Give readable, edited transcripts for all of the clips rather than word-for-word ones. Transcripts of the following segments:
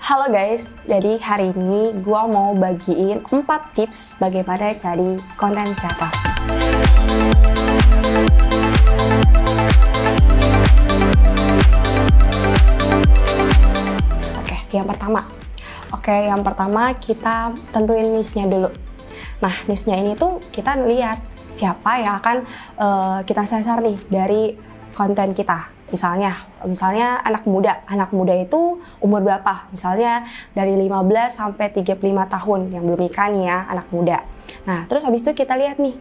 Halo guys, jadi hari ini gue mau bagiin 4 tips bagaimana jadi content creator. Yang pertama kita tentuin niche-nya dulu. Nah, niche-nya ini tuh kita lihat siapa yang akan kita sasar nih dari konten kita. Misalnya anak muda itu umur berapa? Misalnya dari 15 sampai 35 tahun yang belum nikah nih ya, anak muda. Nah, terus habis itu kita lihat nih,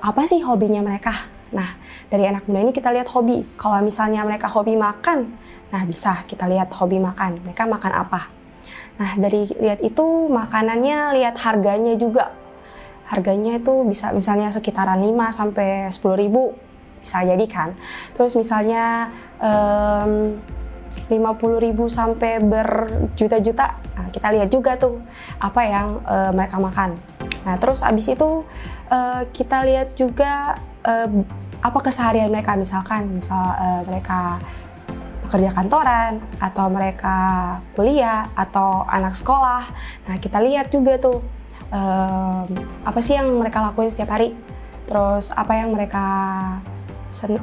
apa sih hobinya mereka? Nah, dari anak muda ini kita lihat hobi. Kalau misalnya mereka hobi makan, nah bisa kita lihat hobi makan. Mereka makan apa? Nah, dari lihat itu makanannya, lihat harganya juga. Harganya itu bisa misalnya sekitaran 5 sampai 10 ribu. Bisa jadi kan. Terus misalnya 50 ribu sampai berjuta-juta, nah, kita lihat juga tuh apa yang mereka makan. Nah, terus abis itu kita lihat juga apa keseharian mereka, misal mereka pekerja kantoran, atau mereka kuliah, atau anak sekolah. Nah, kita lihat juga tuh apa sih yang mereka lakuin setiap hari. Terus apa yang mereka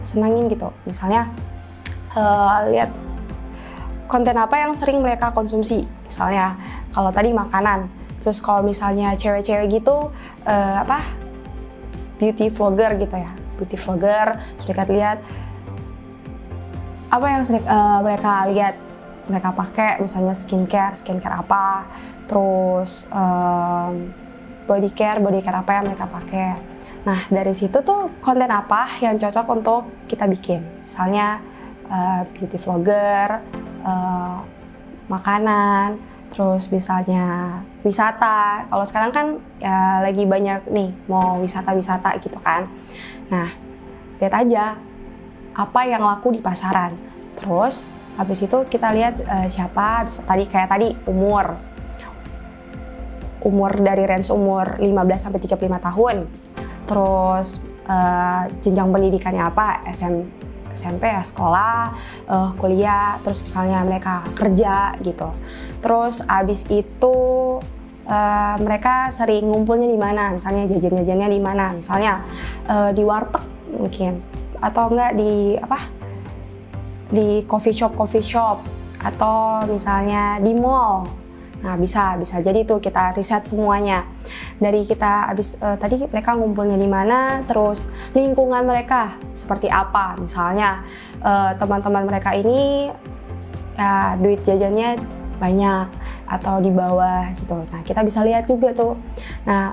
senangin gitu. Misalnya lihat konten apa yang sering mereka konsumsi. Misalnya kalau tadi makanan. Terus kalau misalnya cewek-cewek gitu beauty vlogger gitu ya. Beauty vlogger, terus kita lihat apa yang sering mereka lihat, mereka pakai, misalnya skincare apa, terus body care apa yang mereka pakai. Nah, dari situ tuh konten apa yang cocok untuk kita bikin. Misalnya beauty vlogger, makanan, terus misalnya wisata. Kalau sekarang kan ya lagi banyak nih mau wisata gitu kan. Nah, lihat aja apa yang laku di pasaran. Terus habis itu kita lihat siapa, kayak tadi umur dari range umur 15 sampai 35 tahun. Terus jenjang pendidikannya apa, SMP ya, sekolah, kuliah, terus misalnya mereka kerja gitu. Terus abis itu mereka sering ngumpulnya di mana, misalnya jajan-jajannya di mana, misalnya di warteg mungkin, atau enggak di coffee shop, atau misalnya di mall. Nah, bisa jadi tuh kita riset semuanya. Dari kita tadi mereka ngumpulnya di mana, terus lingkungan mereka seperti apa. Misalnya teman-teman mereka ini ya duit jajannya banyak atau di bawah gitu. Nah, kita bisa lihat juga tuh. Nah,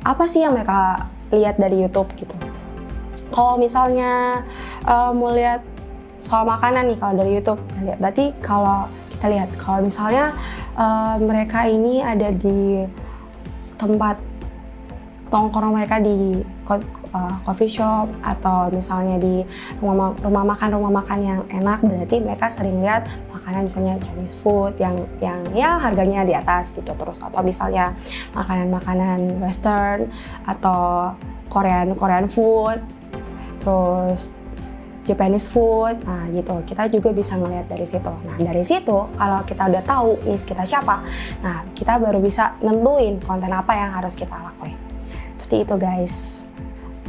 apa sih yang mereka lihat dari YouTube gitu. Kalau misalnya mau lihat soal makanan nih, kalau dari YouTube, berarti kalau kita lihat kalau misalnya mereka ini ada di tempat nongkrong mereka di coffee shop, atau misalnya di rumah makan yang enak, berarti mereka sering lihat makanan misalnya Chinese food yang ya harganya di atas gitu. Terus atau misalnya makanan western atau Korean food, terus Japanese food, nah gitu. Kita juga bisa ngelihat dari situ. Nah, dari situ kalau kita udah tahu niche kita siapa, nah kita baru bisa nentuin konten apa yang harus kita lakuin. Seperti itu guys.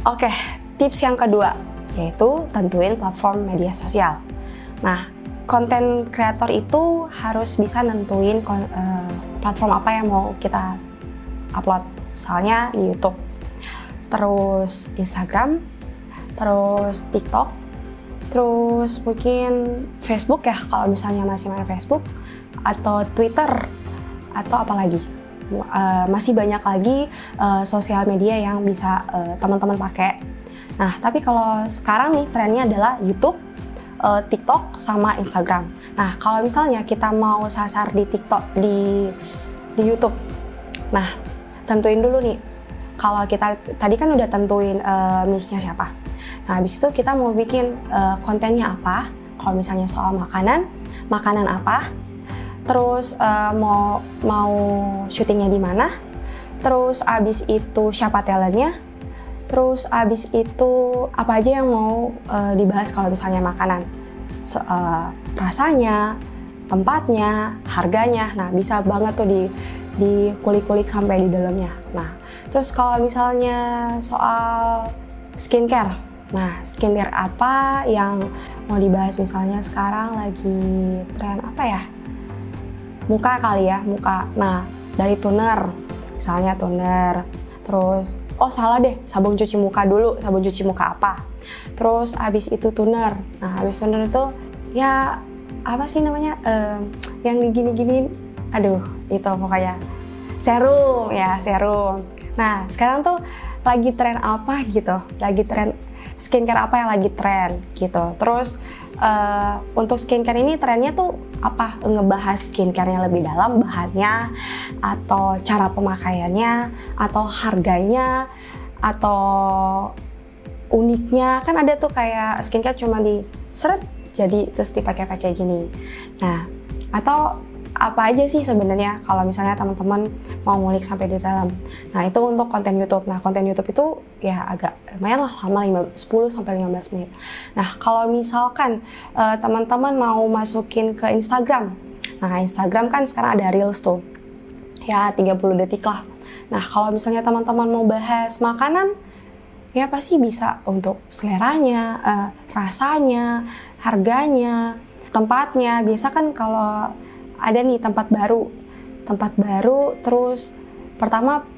Oke, tips yang kedua yaitu tentuin platform media sosial. Nah, konten kreator itu harus bisa nentuin platform apa yang mau kita upload. Misalnya di YouTube, terus Instagram, terus TikTok, terus mungkin Facebook ya, kalau misalnya masih main Facebook, atau Twitter, atau apa lagi. Masih banyak lagi sosial media yang bisa teman-teman pakai. Nah, tapi kalau sekarang nih trennya adalah YouTube, TikTok, sama Instagram. Nah, kalau misalnya kita mau sasar di TikTok, di YouTube, nah tentuin dulu nih. Kalau kita tadi kan udah tentuin niche-nya siapa. Nah, habis itu kita mau bikin kontennya apa. Kalau misalnya soal makanan apa. Terus mau syutingnya di mana. Terus habis itu siapa talentnya. Terus habis itu apa aja yang mau dibahas kalau misalnya makanan. Rasanya, tempatnya, harganya. Nah, bisa banget tuh di kulik-kulik sampai di dalamnya. Nah, terus kalau misalnya soal skincare. Nah, skincare apa yang mau dibahas? Misalnya sekarang lagi tren apa ya? Muka kali ya, muka. Nah, dari toner. Misalnya toner. Terus, oh salah deh, sabun cuci muka dulu. Sabun cuci muka apa? Terus abis itu toner. Nah, abis toner itu ya apa sih namanya? Yang digini-giniin. Aduh, itu pokoknya. Serum ya, serum. Nah, sekarang tuh lagi tren apa gitu? Lagi tren skincare apa yang lagi tren gitu. Terus untuk skincare ini trennya tuh apa? Ngebahas skincare-nya lebih dalam, bahannya, atau cara pemakaiannya, atau harganya, atau uniknya. Kan ada tuh kayak skincare cuma di seret jadi terus dipakai-pakai gini. Nah, atau apa aja sih sebenarnya kalau misalnya teman-teman mau ngulik sampai di dalam. Nah, itu untuk konten YouTube. Nah, konten YouTube itu ya agak lumayan lah lama, 10-15 menit. Nah, kalau misalkan teman-teman mau masukin ke Instagram. Nah, Instagram kan sekarang ada Reels tuh. Ya, 30 detik lah. Nah, kalau misalnya teman-teman mau bahas makanan, ya pasti bisa untuk seleranya, rasanya, harganya, tempatnya. Biasa kan kalau ada nih tempat baru, terus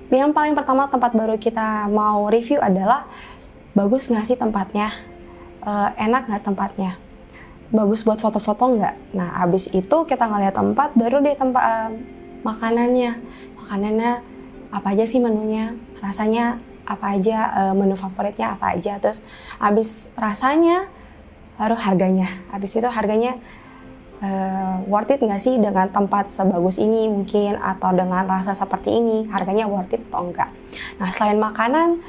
yang paling pertama tempat baru kita mau review adalah bagus nggak sih tempatnya, enak nggak tempatnya, bagus buat foto-foto nggak. Nah, abis itu kita ngeliat tempat, baru deh makanannya apa aja sih menunya, rasanya apa aja, menu favoritnya apa aja, terus abis rasanya baru harganya. Abis itu harganya worth it nggak sih dengan tempat sebagus ini mungkin, atau dengan rasa seperti ini, harganya worth it atau enggak. Nah, selain makanan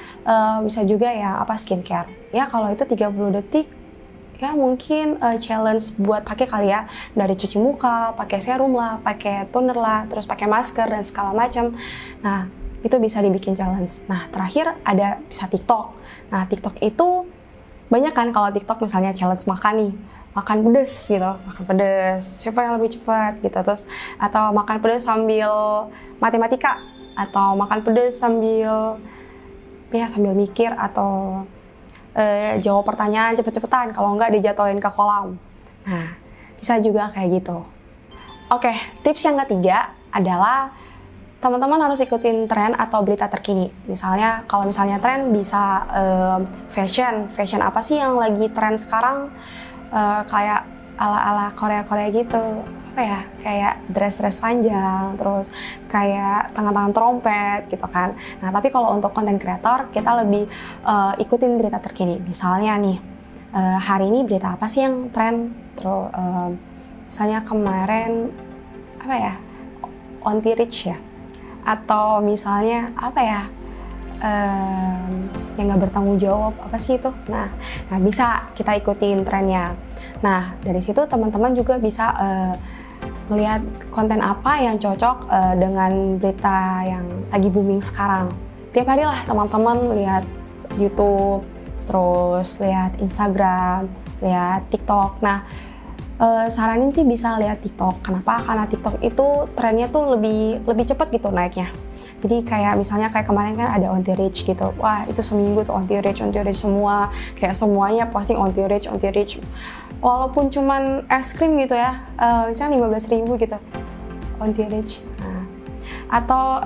bisa juga ya skincare. Ya kalau itu 30 detik ya mungkin challenge buat pakai kali ya, dari cuci muka, pakai serum lah, pakai toner lah, terus pakai masker dan segala macam. Nah, itu bisa dibikin challenge. Nah, terakhir ada bisa TikTok. Nah, TikTok itu banyak kan kalau TikTok misalnya challenge makan nih. Makan pedes gitu, siapa yang lebih cepat gitu, terus atau makan pedes sambil matematika, atau makan pedes sambil mikir, atau jawab pertanyaan cepet-cepetan, kalau enggak dijatuhin ke kolam. Nah, bisa juga kayak gitu. Oke, tips yang ketiga adalah teman-teman harus ikutin tren atau berita terkini. Misalnya, kalau misalnya tren bisa fashion apa sih yang lagi tren sekarang? Kayak ala-ala Korea gitu, apa ya, kayak dress panjang, terus kayak tangan-tangan trompet gitu kan. Nah, tapi kalau untuk konten kreator, kita lebih ikutin berita terkini. Misalnya nih, hari ini berita apa sih yang tren? Terus misalnya kemarin apa ya, Onti Rich ya, atau misalnya apa ya, yang nggak bertanggung jawab, apa sih itu? Nah bisa kita ikutin trennya. Nah, dari situ teman-teman juga bisa melihat konten apa yang cocok dengan berita yang lagi booming sekarang. Tiap hari lah teman-teman lihat YouTube, terus lihat Instagram, lihat TikTok. Nah, saranin sih bisa lihat TikTok. Kenapa? Karena TikTok itu trennya tuh lebih cepat gitu naiknya. Jadi kayak misalnya kayak kemarin kan ada Onti Rich gitu. Wah, itu seminggu tuh Onti Rich semua. Kayak semuanya posting Onti Rich. Walaupun cuman es krim gitu ya, misalnya 15.000 gitu. Onti Rich. Nah, atau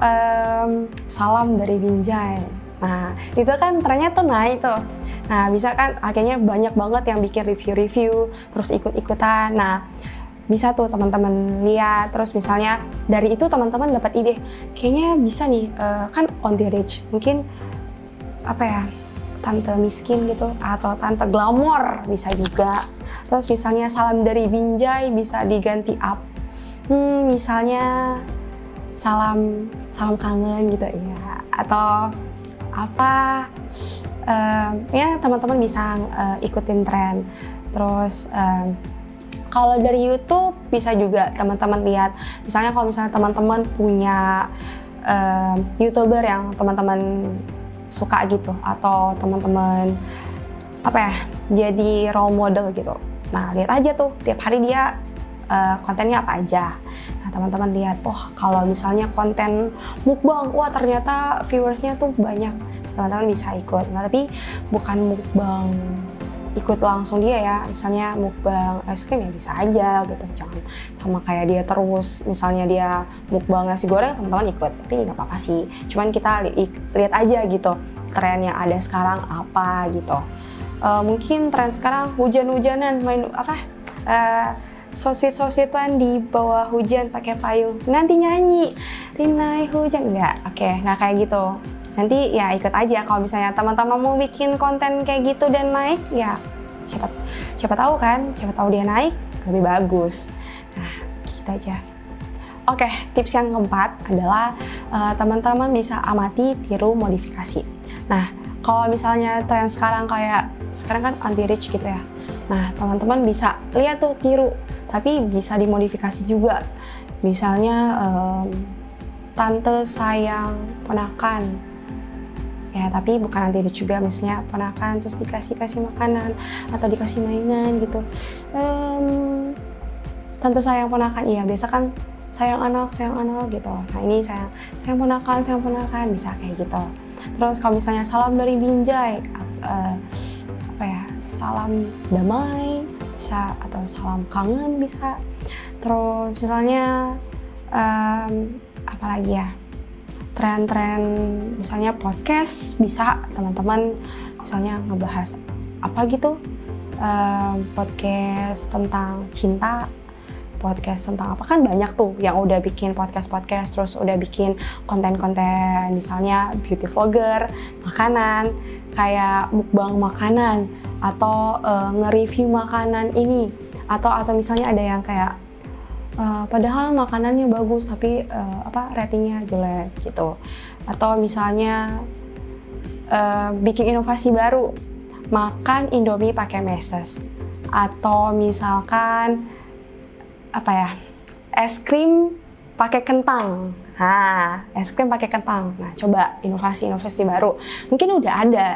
salam dari Binjai. Nah, itu kan trennya tuh naik tuh. Nah, bisa kan akhirnya banyak banget yang bikin review, terus ikut-ikutan. Nah, bisa tuh teman-teman lihat, terus misalnya dari itu teman-teman dapat ide, kayaknya bisa nih, kan Onti Rich, mungkin apa ya, tante miskin gitu, atau tante glamor bisa juga. Terus misalnya salam dari Binjai bisa diganti up, misalnya salam kangen gitu ya, atau apa, ya teman-teman bisa ikutin tren. Terus kalau dari YouTube bisa juga teman-teman lihat, misalnya kalau misalnya teman-teman punya YouTuber yang teman-teman suka gitu, atau teman-teman apa ya, jadi role model gitu. Nah, lihat aja tuh tiap hari dia kontennya apa aja. Nah, teman-teman lihat, oh kalau misalnya konten mukbang, wah ternyata viewersnya tuh banyak, teman-teman bisa ikut. Nah, tapi bukan mukbang ikut langsung dia ya, misalnya mukbang es krim ya bisa aja gitu, jangan sama kayak dia terus. Misalnya dia mukbang nasi goreng, teman-teman ikut, tapi nggak apa-apa sih, cuman kita lihat aja gitu tren yang ada sekarang apa gitu. Mungkin tren sekarang hujan-hujanan, main apa so-sweet-so-sweetan di bawah hujan pakai payung, nanti nyanyi Rinai hujan, enggak, oke, nggak kayak gitu. Nanti ya ikut aja, kalau misalnya teman-teman mau bikin konten kayak gitu dan naik, ya siapa tahu kan, siapa tahu dia naik lebih bagus. Nah, gitu aja. Oke, tips yang keempat adalah teman-teman bisa amati, tiru, modifikasi. Nah, kalau misalnya tren sekarang kan anti-rich gitu ya. Nah, teman-teman bisa lihat tuh, tiru, tapi bisa dimodifikasi juga. Misalnya tante sayang ponakan. Ya, tapi bukan anti-rich juga, misalnya ponakan terus dikasih makanan atau dikasih mainan gitu. Tante sayang ponakan, iya biasa kan sayang anak gitu. Nah, ini sayang ponakan, bisa kayak gitu. Terus kalau misalnya salam dari Binjai, salam damai bisa, atau salam kangen bisa. Terus misalnya apa lagi ya, tren-tren misalnya podcast bisa, teman-teman misalnya ngebahas apa gitu, podcast tentang cinta, podcast tentang apa, kan banyak tuh yang udah bikin podcast, terus udah bikin konten-konten misalnya beauty vlogger, makanan, kayak mukbang makanan, atau nge-review makanan ini, atau misalnya ada yang kayak padahal makanannya bagus tapi ratingnya jelek gitu. Atau misalnya bikin inovasi baru, makan Indomie pakai meses, atau misalkan es krim pakai kentang. Nah, es krim pakai kentang. Nah, coba inovasi baru. Mungkin udah ada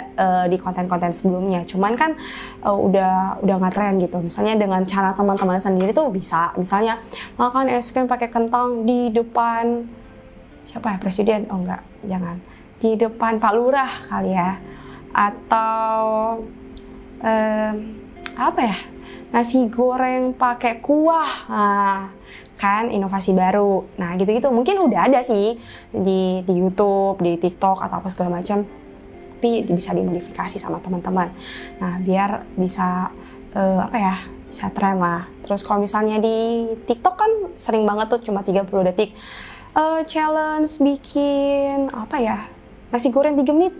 di konten-konten sebelumnya, cuman kan udah nggak tren gitu. Misalnya dengan cara teman-teman sendiri tuh bisa. Misalnya makan es krim pakai kentang di depan siapa ya, presiden? Oh enggak, jangan. Di depan Pak Lurah kali ya. Atau nasi goreng pakai kuah. Nah, kan inovasi baru. Nah, gitu-gitu mungkin udah ada sih di YouTube, di TikTok atau apa segala macam. Tapi bisa dimodifikasi sama teman-teman. Nah, biar bisa bisa tren lah. Terus kalau misalnya di TikTok kan sering banget tuh cuma 30 detik. Challenge bikin nasi goreng 3 menit.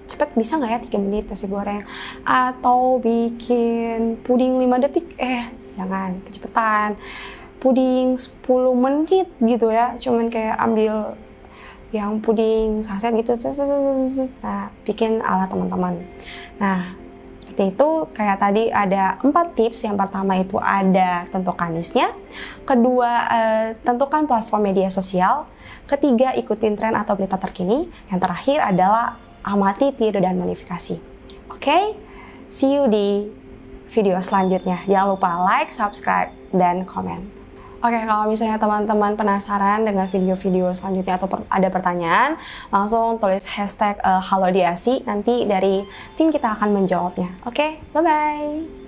Cepet, bisa nggak ya 3 menit nasi goreng? Atau bikin puding 5 detik. Jangan, kecepetan. Puding 10 menit gitu ya, cuman kayak ambil yang puding saset gitu, nah bikin ala teman-teman. Nah, seperti itu. Kayak tadi ada 4 tips. Yang pertama itu ada tentukan niche-nya, kedua tentukan platform media sosial, ketiga ikutin tren atau berita terkini, yang terakhir adalah amati, tiru, dan modifikasi. Oke, see you di video selanjutnya. Jangan lupa like, subscribe, dan komen. Oke, kalau misalnya teman-teman penasaran dengan video-video selanjutnya atau ada pertanyaan, langsung tulis hashtag #HaloDiasi, nanti dari tim kita akan menjawabnya. Oke, bye-bye!